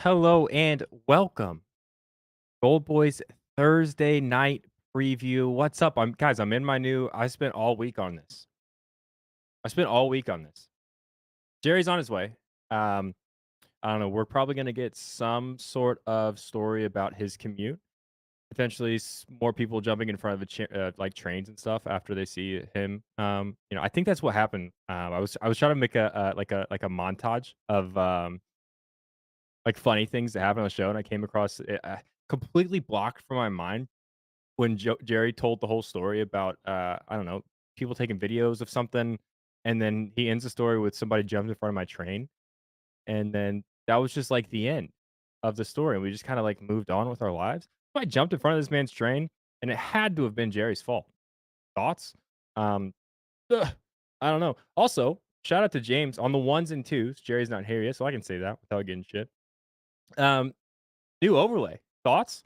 Hello and welcome. GoldBoys Thursday night preview. What's up? I'm in my new I spent all week on this. I spent all week on this. Jerry's on his way. Um, I don't know. We're probably gonna get some sort of story about his commute. Potentially more people jumping in front of like trains and stuff after they see him. I think that's what happened. I was trying to make a montage of like funny things that happen on the show, and I came across it completely blocked from my mind when Jerry told the whole story about, I don't know, people taking videos of something, and then he ends the story with somebody jumped in front of my train, and then that was just, like, the end of the story, and we just kinda, like, moved on with our lives. So I jumped in front of this man's train, and it had to have been Jerry's fault. Thoughts? Um, ugh, I don't know. Also, shout out to James on the ones and twos. Jerry's not here yet, so I can say that without getting shit. Um, New overlay. Thoughts?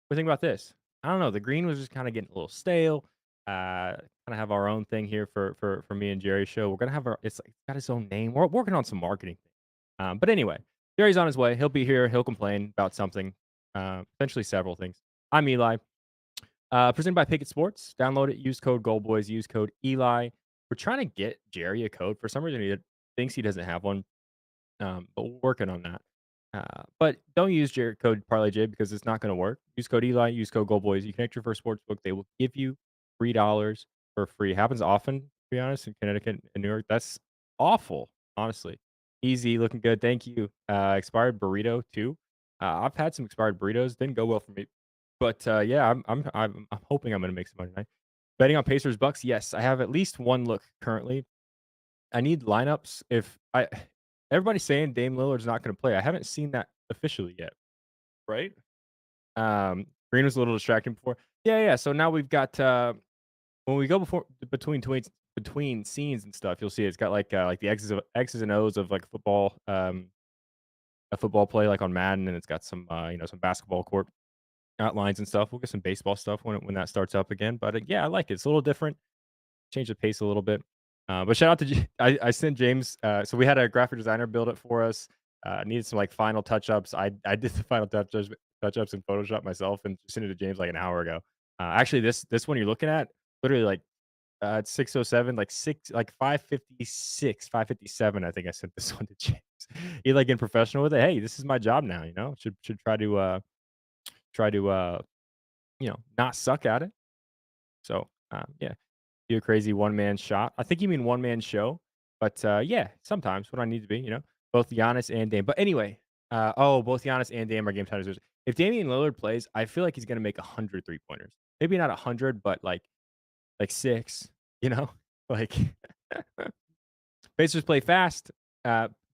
What do you think about this? I don't know. The green was just kind of getting a little stale. Kind of have our own thing here for me and Jerry's show. We're gonna have our. It's got its own name. We're working on some marketing. But anyway, Jerry's on his way. He'll be here. He'll complain about something. Potentially several things. I'm Eli. Presented by Picket Sports. Download it. Use code GoldBoys. Use code Eli. We're trying to get Jerry a code. For some reason, he thinks he doesn't have one. But we're working on that. But don't use your code ParlayJ because it's not going to work. Use code Eli. Use code GoldBoys. You connect your first sports book. They will give you $3 for free. Happens often, to be honest, in Connecticut and New York. That's awful, honestly. Easy, looking good. Thank you. Expired burrito too. I've had some expired burritos. Didn't go well for me, but yeah, I'm hoping I'm going to make some money tonight. Betting on Pacers Bucks. Yes, I have at least one look currently. I need lineups if I everybody's saying Dame Lillard's not gonna play. I haven't seen that officially yet, right? Green was a little distracting before. Yeah, yeah, so now we've got, when we go between scenes and stuff, you'll see it's got, like, the X's and O's of, like, football, a football play, like, on Madden, and it's got some, some basketball court outlines and stuff. We'll get some baseball stuff when that starts up again, but, yeah, I like it. It's a little different. Change the pace a little bit. But shout out to I sent James. So we had a graphic designer build it for us. Needed some like final touch ups. I did the final touch ups in Photoshop myself and sent it to James like an hour ago. Actually, this one you're looking at literally like it's 6:07, like 5:56, 5:57. I think I sent this one to James. He like getting professional with it. Hey, this is my job now. Should try to not suck at it. So yeah. Do a crazy one man shot. I think you mean one man show, but yeah, sometimes when I need to be, both Giannis and Dame. But anyway, both Giannis and Dame are game time decisions. If Damian Lillard plays, I feel like he's going to make 100 3 pointers. Maybe not 100, but like six. You know, like Pacers play fast.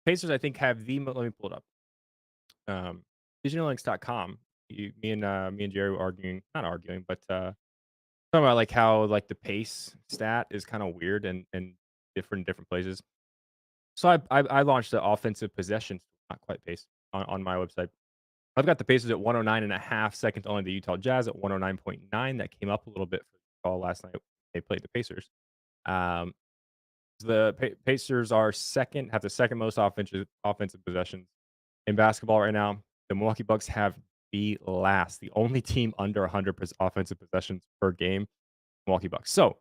Pacers, I think, have the. Let me pull it up. DigitalLinks.com. Me and Jerry were arguing, not arguing, but talking about, like, how, like, the pace stat is kinda weird and different places. So I launched the offensive possessions, not quite pace, on my website. I've got the Pacers at 109.5, second to only the Utah Jazz at 109.9. That came up a little bit for the call last night. They played the Pacers. Um, the Pacers are second have the second most offensive possessions in basketball right now. The Milwaukee Bucks have the only team under 100 offensive possessions per game, Milwaukee Bucks. So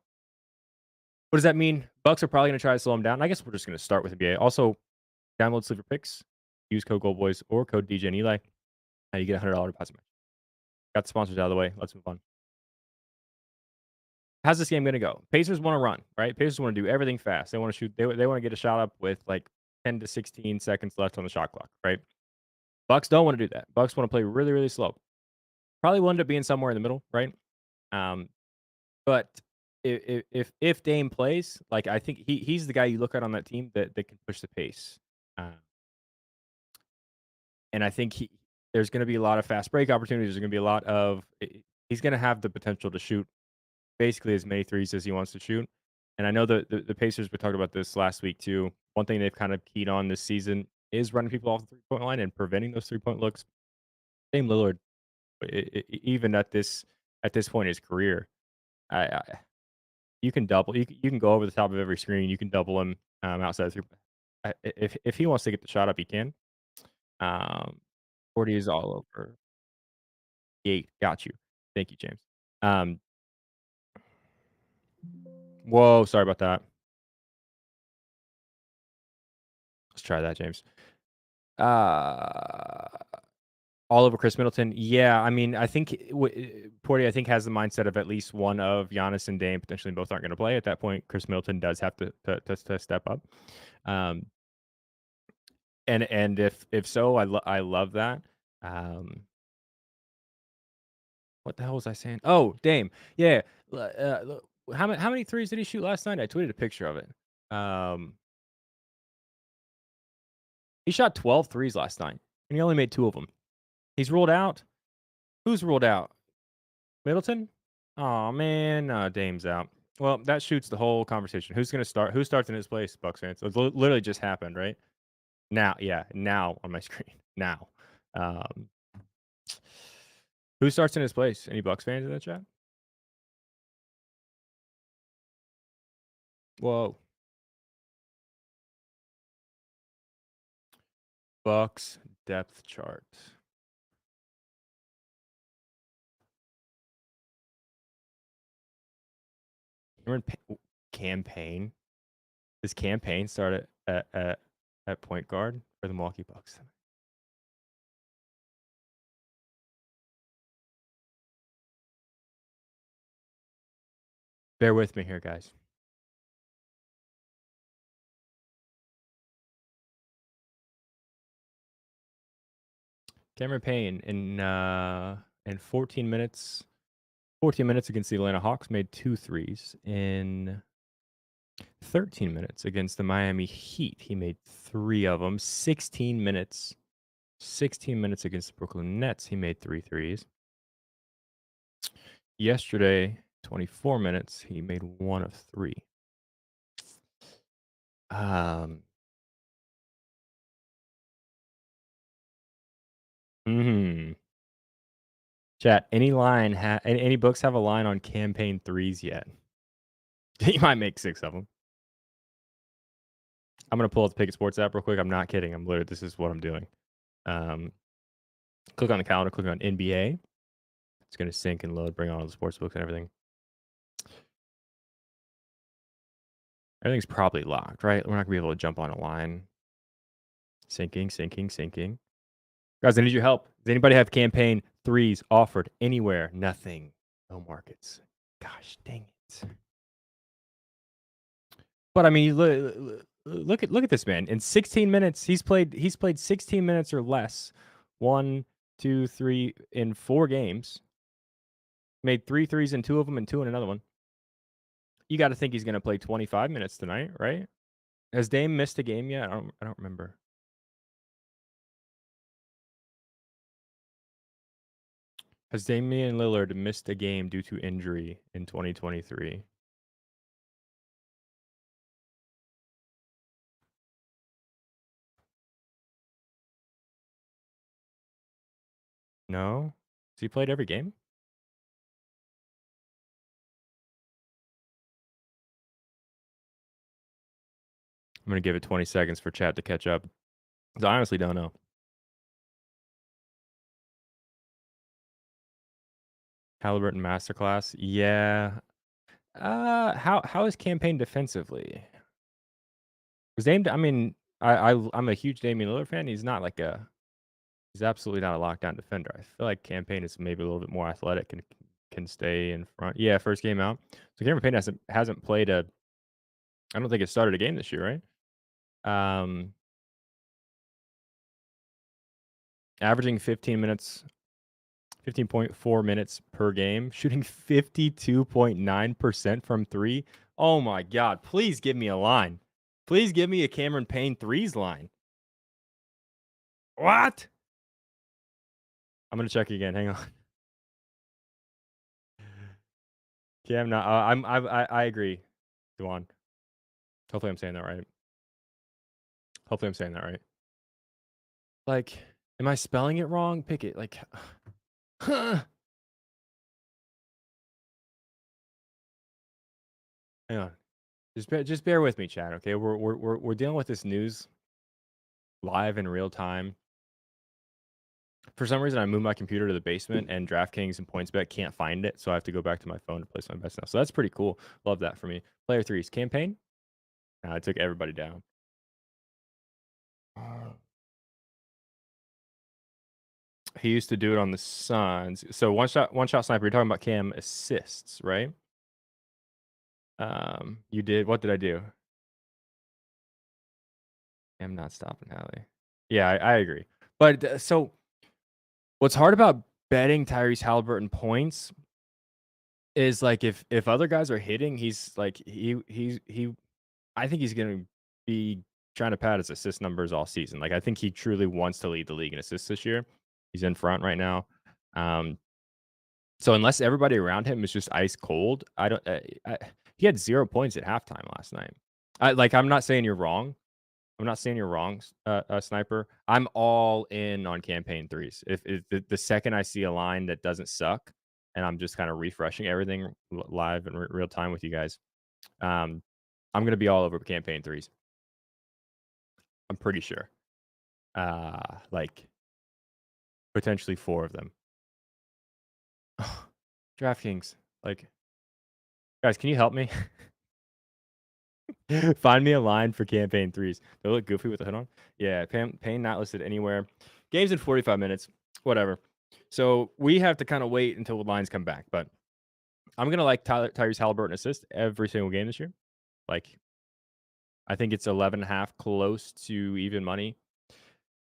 what does that mean? Bucks are probably going to try to slow them down. I guess we're just going to start with NBA. Also, download Sleeper Picks. Use code GoldBoys or code DJ and Eli. You get a $100 deposit match. Got the sponsors out of the way. Let's move on. How's this game going to go? Pacers want to run, right? Pacers want to do everything fast. They want to shoot. They want to get a shot up with like 10 to 16 seconds left on the shot clock, right? Bucks don't want to do that. Bucks want to play really, really slow. Probably will end up being somewhere in the middle, right? Um, But if Dame plays, like, I think he's the guy you look at on that team that can push the pace. Uh, and I think there's gonna be a lot of fast break opportunities. There's gonna be a lot of he's gonna have the potential to shoot basically as many threes as he wants to shoot. And I know the Pacers, we talked about this last week too. One thing they've kind of keyed on this season is running people off the three-point line and preventing those three-point looks. Dame Lillard, even at this point in his career, I you can double. You can go over the top of every screen. You can double him outside three. If he wants to get the shot up, he can. Um, 40 is all over. 8. Got you. Thank you, James. Um, whoa, sorry about that. Let's try that, James. Uh, all over Chris Middleton. Yeah, I mean, I think Porty, I think, has the mindset of at least one of Giannis and Dame potentially both aren't going to play. At that point, Chris Middleton does have to step up. Um, and if so, I love that. Um, what the hell was I saying? Oh, Dame. Yeah. How many threes did he shoot last night? I tweeted a picture of it. He shot 12 threes last night, and he only made 2 of them. He's ruled out. Who's ruled out? Middleton? Oh man, Dame's out. Well, that shoots the whole conversation. Who's gonna start? Who starts in his place? Bucks fans. It literally just happened, right? Now, yeah, now on my screen. Now, um, who starts in his place? Any Bucks fans in the chat? Whoa, Bucks depth chart. Remember campaign? Does campaign start at point guard for the Milwaukee Bucks? Bear with me here, guys. Cameron Payne in 14 minutes against the Atlanta Hawks made 2 threes. In 13 minutes against the Miami Heat, he made 3 of them. 16 minutes against the Brooklyn Nets, he made 3 threes. Yesterday, 24 minutes, he made 1 of 3. Mhm. Chat, any books have a line on campaign threes yet? He might make 6 of them. I'm gonna pull up the Picket Sports app real quick. I'm not kidding. This is what I'm doing. Click on the calendar, click on NBA. It's gonna sync and load, bring on all the sports books and everything. Everything's probably locked, right? We're not gonna be able to jump on a line. Syncing. Guys, I need your help. Does anybody have campaign threes offered anywhere? Nothing. No markets. Gosh dang it. But I mean, look at this man. In 16 minutes, he's played 16 minutes or less. 1, 2, 3 in 4 games. Made 3 threes in 2 of them and 2 in another one. You got to think he's going to play 25 minutes tonight, right? Has Dame missed a game yet? I don't remember. Has Damian Lillard missed a game due to injury in 2023? No? Has he played every game? I'm going to give it 20 seconds for chat to catch up. I honestly don't know. Halliburton masterclass? Yeah. How is campaign defensively? Because Dame, I mean, I'm a huge Damian Lillard fan. He's absolutely not a lockdown defender. I feel like campaign is maybe a little bit more athletic and can stay in front. Yeah, first game out. So Cameron Payne hasn't played I don't think it started a game this year, right? Averaging 15.4 minutes per game, shooting 52.9% from 3. Oh my god, please give me a line. Please give me a Cameron Payne threes line. What? I'm gonna check again. Hang on. Cam, no, I agree. Duan. Hopefully I'm saying that right. Like, am I spelling it wrong? Pick it. Like, hang on. Just bear with me, Chad. Okay, we're dealing with this news live in real time. For some reason, I moved my computer to the basement, and DraftKings and PointsBet can't find it, so I have to go back to my phone to place my bets now. So that's pretty cool. Love that for me. Player threes, campaign. I took everybody down. He used to do it on the Suns. So one shot sniper. You're talking about Cam assists, right? You did. What did I do? I'm not stopping Hallie. Yeah, I agree. But so what's hard about betting Tyrese Halliburton points is like if other guys are hitting, he's like he. I think he's gonna be trying to pad his assist numbers all season. Like I think he truly wants to lead the league in assists this year. He's in front right now. Um, So unless everybody around him is just ice cold, I don't. He had 0 points at halftime last night. I'm not saying you're wrong. I'm not saying you're wrong, sniper. I'm all in on campaign threes. If the second I see a line that doesn't suck, and I'm just kind of refreshing everything live in real time with you guys, um, I'm gonna be all over campaign threes. I'm pretty sure. Like potentially four of them. DraftKings, like guys, can you help me? Find me a line for campaign threes. They look goofy with the hood on. Yeah, Payne not listed anywhere. Game's in 45 minutes. Whatever. So we have to kind of wait until the lines come back. But I'm gonna like Tyrese Halliburton assist every single game this year. Like I think it's 11.5 close to even money.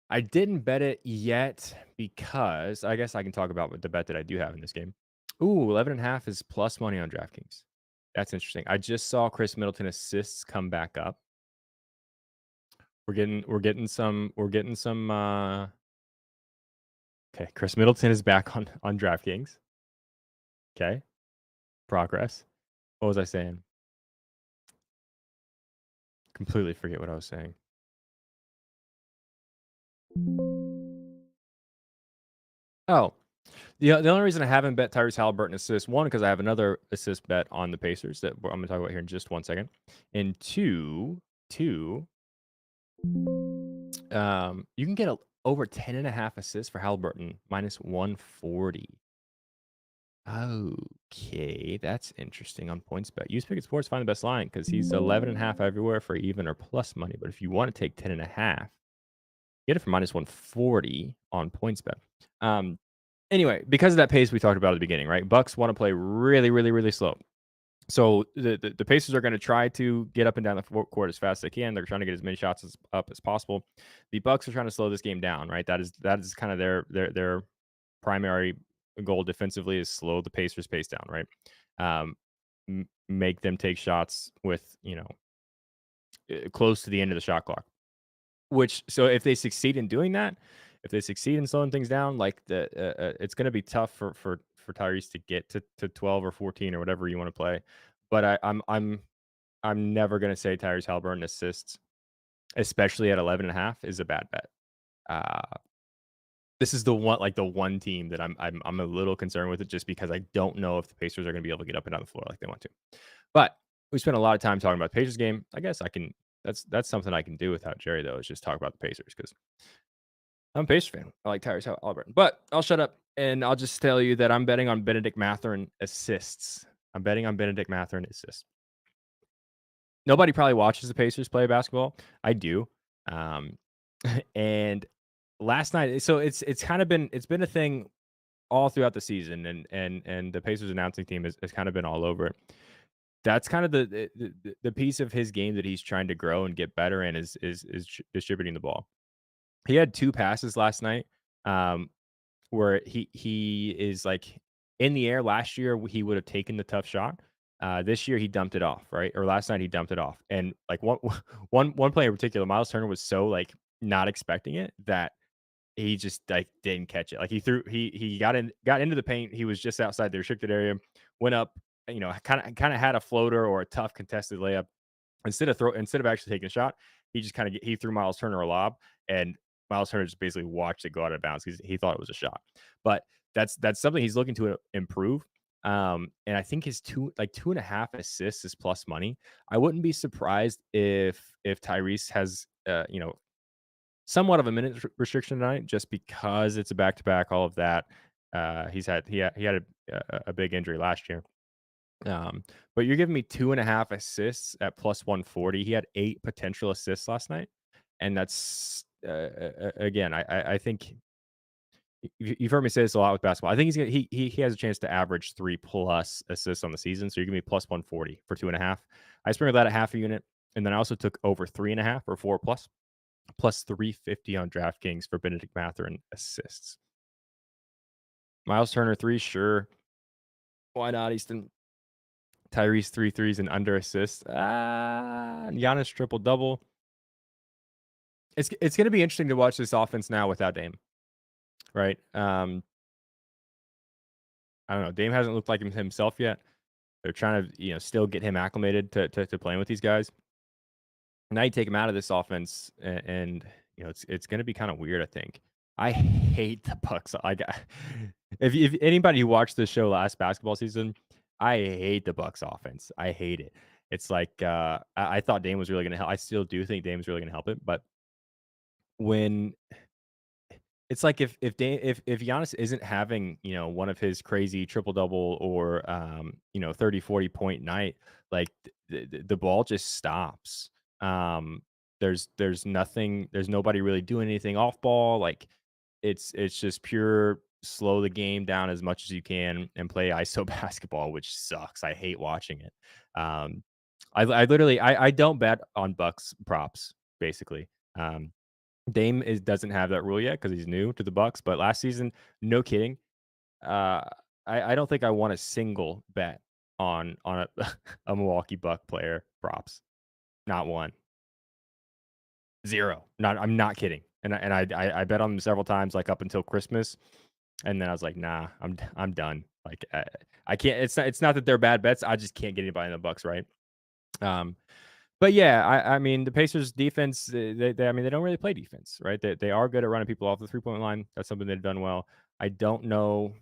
I didn't bet it yet because I guess I can talk about what the bet that I do have in this game. Ooh, 11.5 is plus money on DraftKings. That's interesting. I just saw Chris Middleton assists come back up. We're getting some okay, Chris Middleton is back on DraftKings. Okay. Progress. What was I saying? Completely forget what I was saying. Oh, the only reason I haven't bet Tyrese Halliburton assist, one, because I have another assist bet on the Pacers that I'm going to talk about here in just 1 second, and two, you can get over 10.5 assists for Halliburton minus 140. Okay, that's interesting on PointsBet. Use Pickett Sports, find the best line because he's 11.5 everywhere for even or plus money. But if you want to take 10.5, get it for minus 140 on PointsBet. Anyway, because of that pace we talked about at the beginning, right? Bucks want to play really, really, really slow. So the Pacers are going to try to get up and down the court as fast as they can. They're trying to get as many shots up as possible. The Bucks are trying to slow this game down, right? That is kind of their primary goal defensively is slow the Pacers pace down, right? Make them take shots with close to the end of the shot clock. Which so if they succeed in doing that, if they succeed in slowing things down, like it's going to be tough for Tyrese to get to 12 or 14 or whatever you want to play. But I'm never going to say Tyrese Halliburton assists, especially at 11.5, is a bad bet. This is the one team that I'm a little concerned with it just because I don't know if the Pacers are going to be able to get up and down the floor like they want to. But we spent a lot of time talking about the Pacers game. I guess I can. That's something I can do without Jerry though. Is just talk about the Pacers because I'm a Pacers fan. I like Tyrese Halliburton. But I'll shut up and I'll just tell you that I'm betting on Benedict Mathurin assists. I'm betting on Benedict Mathurin assists. Nobody probably watches the Pacers play basketball. I do. And last night, so it's been a thing all throughout the season, and the Pacers announcing team has kind of been all over it. That's kind of the piece of his game that he's trying to grow and get better in is distributing the ball. He had 2 passes last night, where he is like in the air. Last year he would have taken the tough shot. This year he dumped it off, right? Or last night he dumped it off, and like one play in particular, Miles Turner was so like not expecting it that he just like didn't catch it. Like he got into the paint. He was just outside the restricted area, went up, kind of had a floater or a tough contested layup. Instead of actually taking a shot, he just he threw Miles Turner a lob, and Miles Turner just basically watched it go out of bounds because he thought it was a shot. But that's something he's looking to improve. And I think his 2.5 assists is plus money. I wouldn't be surprised if Tyrese has somewhat of a minute restriction tonight just because it's a back to back, all of that. He had a big injury last year. Um, but you're giving me 2.5 assists at plus 140. He had 8 potential assists last night, and that's again, I think you've heard me say this a lot with basketball. I think he has a chance to average 3+ assists on the season. So you're gonna be plus 140 for 2.5. I sprinkled that at half a unit, and then I also took over 3.5 or 4 plus 350 on DraftKings for Benedict Mathurin assists. Miles Turner three, sure. Why not, Easton? Tyrese three threes and under assists. Giannis triple double. It's gonna be interesting to watch this offense now without Dame, right? I don't know. Dame hasn't looked like himself yet. They're trying to, still get him acclimated to playing with these guys. Now you take him out of this offense, and it's going to be kind of weird. I think I hate the Bucks. If anybody who watched this show last basketball season, I hate the Bucks offense. I hate it. It's like I thought Dame was really going to help. I still do think Dame's really going to help it, but when it's like if Giannis isn't having, one of his crazy triple double or 30, 40 point night, like the ball just stops. Um there's nothing, there's nobody really doing anything off ball. Like it's just pure slow the game down as much as you can and play ISO basketball, which sucks. I hate watching it. Um I literally I don't bet on Bucks props basically. Dame doesn't have that rule yet because he's new to the Bucks, but last season, no kidding, uh, I don't think I won a single bet on a a Milwaukee Buck player props. Not one. 0. I'm not kidding. And I bet on them several times, like, up until Christmas, and then I was like, "Nah, I'm done." Like, I can't, it's not that they're bad bets, I just can't get anybody in the Bucks, right? Um But yeah, I mean, the Pacers defense, I mean, they don't really play defense, right? They are good at running people off the three-point line. That's something they've done well. I don't know.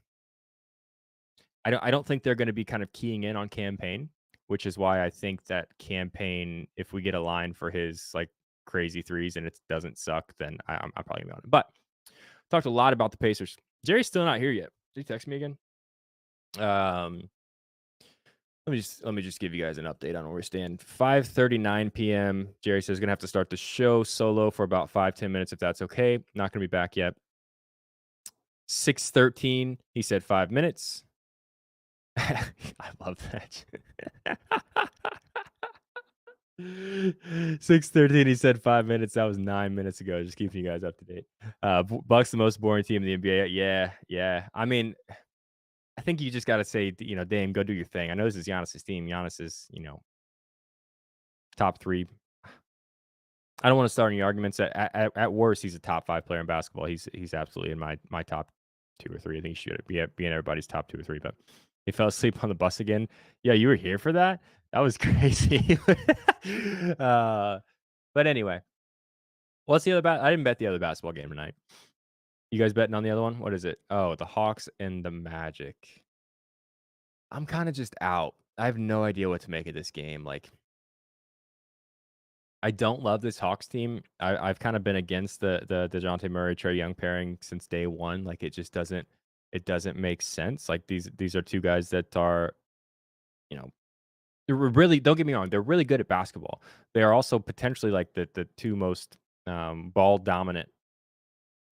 I don't think they're gonna be kind of keying in on Campaign, which is why I think that Campaign, if we get a line for his, like, crazy threes and it doesn't suck, then I'm probably gonna be on it. But talked a lot about the Pacers. Jerry's still not here yet. Did he text me again? Um let me just give you guys an update on where we stand. 5:39 p.m. Jerry says gonna have to start the show solo for about 5-10 minutes if that's okay. Not gonna be back yet. 6:13. He said 5 minutes. I love that. 6:13. He said 5 minutes. That was 9 minutes ago. Just keeping you guys up to date. Bucks the most boring team in the NBA. Yeah, yeah. I mean, I think you just got to say, Dame, go do your thing. I know this is Giannis's team. Giannis is, top three. I don't want to start any arguments. At worst, he's a top 5 player in basketball. He's absolutely in my top 2 or 3. I think he should be in everybody's top 2 or 3. But he fell asleep on the bus again. Yeah, you were here for that. That was crazy. But anyway, what's the other I didn't bet the other basketball game tonight. You guys betting on the other one? What is it? Oh, the Hawks and the Magic. I'm kind of just out. I have no idea what to make of this game. Like, I don't love this Hawks team. I've kind of been against the DeJounte Murray, Trae Young pairing since day one. Like, it doesn't make sense. Like, these are two guys that are, they're really, don't get me wrong, they're really good at basketball. They are also potentially like the two most ball dominant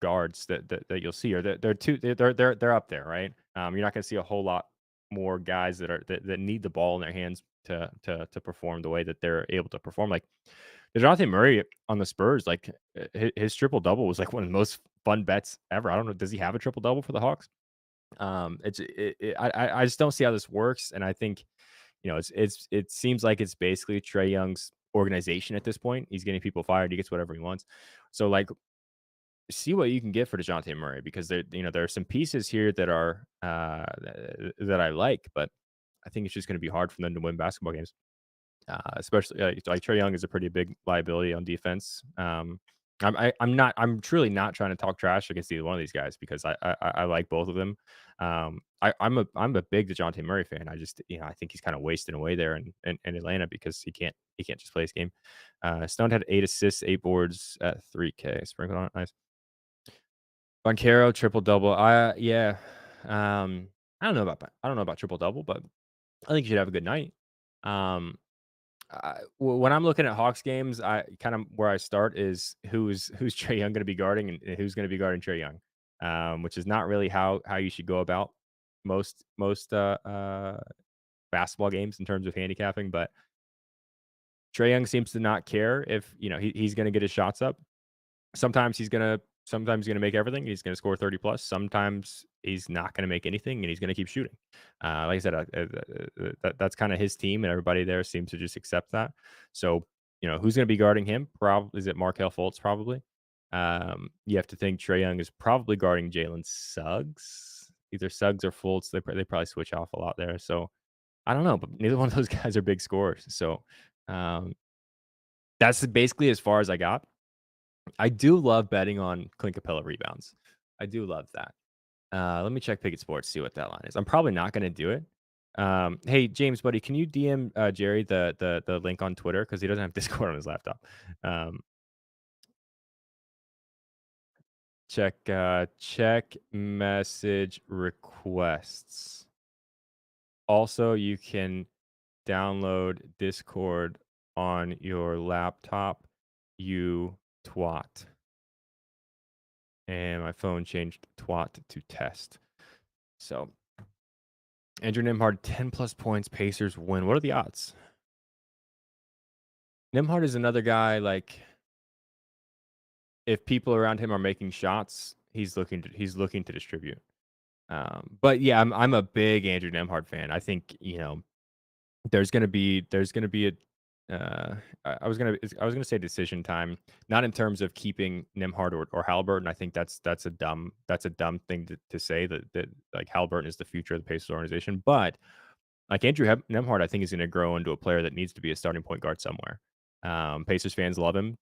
guards that you'll see, or they're up there, right? You're not going to see a whole lot more guys that need the ball in their hands to perform the way that they're able to perform. Like Dejounte Murray on the Spurs, like his triple double was like one of the most fun bets ever. I don't know, does he have a triple double for the Hawks? I just don't see how this works, and I think it seems like it's basically Trae Young's organization at this point. He's getting people fired. He gets whatever he wants. So like, see what you can get for DeJounte Murray, because there are some pieces here that are that I like, but I think it's just going to be hard for them to win basketball games. Especially like Trae Young is a pretty big liability on defense. I'm truly not trying to talk trash against either one of these guys because I like both of them. I'm a big DeJounte Murray fan. I just, I think he's kind of wasting away there in Atlanta because he can't just play his game. Stone had 8 assists, 8 boards at 3K. Sprinkled on it, nice. Banchero triple double. Yeah. I don't know about triple double, but I think you should have a good night. Um, when I'm looking at Hawks games, I kind of where I start is who's Trey Young going to be guarding and who's going to be guarding Trey Young, which is not really how you should go about most basketball games in terms of handicapping. But Trey Young seems to not care if he's going to get his shots up. Sometimes he's gonna make everything. He's gonna score 30 plus. Sometimes he's not gonna make anything, and he's gonna keep shooting. Like I said, that's kind of his team, and everybody there seems to just accept that. So, who's gonna be guarding him? Probably is it Markelle Fultz? Probably. You have to think Trey Young is probably guarding Jalen Suggs, either Suggs or Fultz. They probably switch off a lot there. So I don't know, but neither one of those guys are big scorers. So um, that's basically as far as I got. I do love betting on Clint Capella rebounds. I do love that. Let me check Pickett Sports, see what that line is. I'm probably not going to do it. Hey James, buddy, can you DM Jerry the link on Twitter because he doesn't have Discord on his laptop. Um, check message requests. Also, you can download Discord on your laptop. You twat. And my phone changed twat to test. So Andrew Nembhard, 10 plus points, Pacers win. What are the odds? Nembhard is another guy, like, if people around him are making shots, he's looking to distribute. But yeah, I'm a big Andrew Nembhard fan. I think, there's gonna be a I was gonna say decision time, not in terms of keeping Nembhard or Halliburton. I think that's a dumb thing to say that like Halliburton is the future of the Pacers organization. But like Andrew Nembhard, I think is going to grow into a player that needs to be a starting point guard somewhere. Pacers fans love him,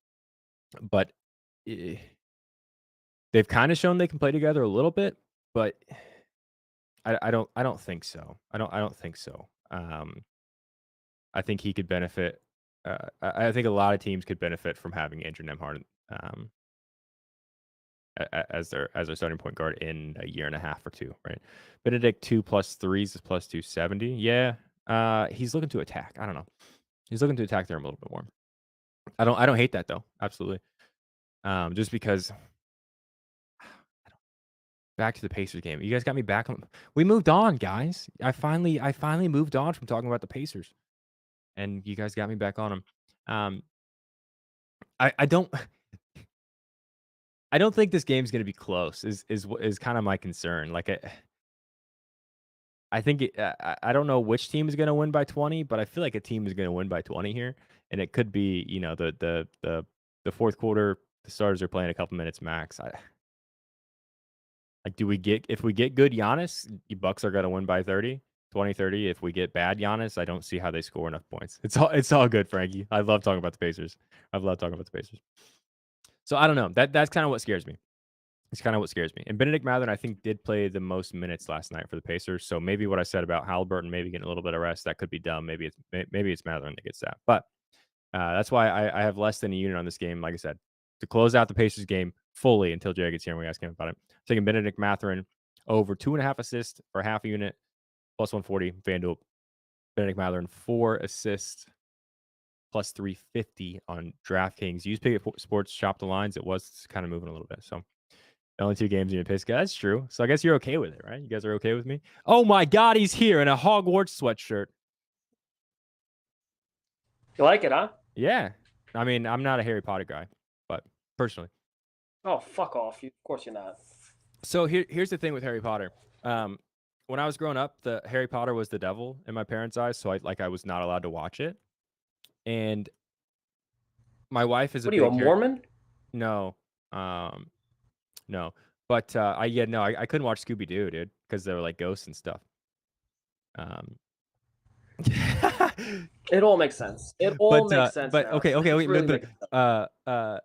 but eh, they've kind of shown they can play together a little bit. But I don't think so. I don't think so. I think he could benefit. I think a lot of teams could benefit from having Andrew Nembhard um, as their starting point guard in a year and a half or two, right? Benedict 2+3 is plus 270. Yeah, he's looking to attack. I don't know. He's looking to attack there a little bit more. I don't hate that though. Absolutely. Just because back to the Pacers game. You guys got me back on. We moved on, guys. I finally moved on from talking about the Pacers, and you guys got me back on them. I don't I don't think this game's gonna be close. Is kind of my concern. Like I think I don't know which team is gonna win by 20, but I feel like a team is gonna win by 20 here, and it could be the fourth quarter. The starters are playing a couple minutes max. Like, if we get good Giannis, the Bucks are gonna win by 30, 20, 30. If we get bad Giannis, I don't see how they score enough points. It's all good, Frankie. I love talking about the Pacers. I love talking about the Pacers. So I don't know. That's kind of what scares me. It's kind of what scares me. And Benedict Mathurin, I think, did play the most minutes last night for the Pacers. So maybe what I said about Halliburton maybe getting a little bit of rest, that could be dumb. Maybe it's Mathurin that gets that. But that's why I have less than a unit on this game. Like I said, to close out the Pacers game fully until Jay gets here and we ask him about it. Taking Benedict Mathurin over 2.5 assists for half a unit, plus 140. FanDuel. Benedict Mathurin 4 assists, plus 350 on DraftKings. Use Pickett Sports, shop the lines. It was kind of moving a little bit. So only 2 games in your piss. That's true. So I guess you're okay with it, right? You guys are okay with me? Oh my God, he's here in a Hogwarts sweatshirt. You like it, huh? Yeah. I mean, I'm not a Harry Potter guy, but personally. Oh, fuck off. Of course you're not. So here's the thing with Harry Potter. When I was growing up, the Harry Potter was the devil in my parents' eyes, so I was not allowed to watch it. And my wife is What are you, a Mormon? No. No. But I couldn't watch Scooby Doo, dude, because they were like ghosts and stuff. It all makes sense. It all makes sense. But now. okay, It's wait, really but making sense.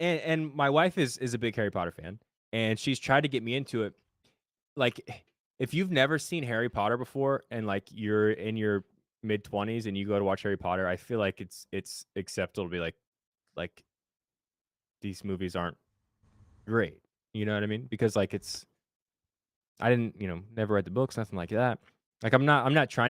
and my wife is a big Harry Potter fan, and she's tried to get me into it. Like, if you've never seen Harry Potter before and, like, you're in your mid-20s and you go to watch Harry Potter, I feel like it's acceptable to be like, "These movies aren't great." You know what I mean? Because, like, I didn't, never read the books, nothing like that. Like, I'm not trying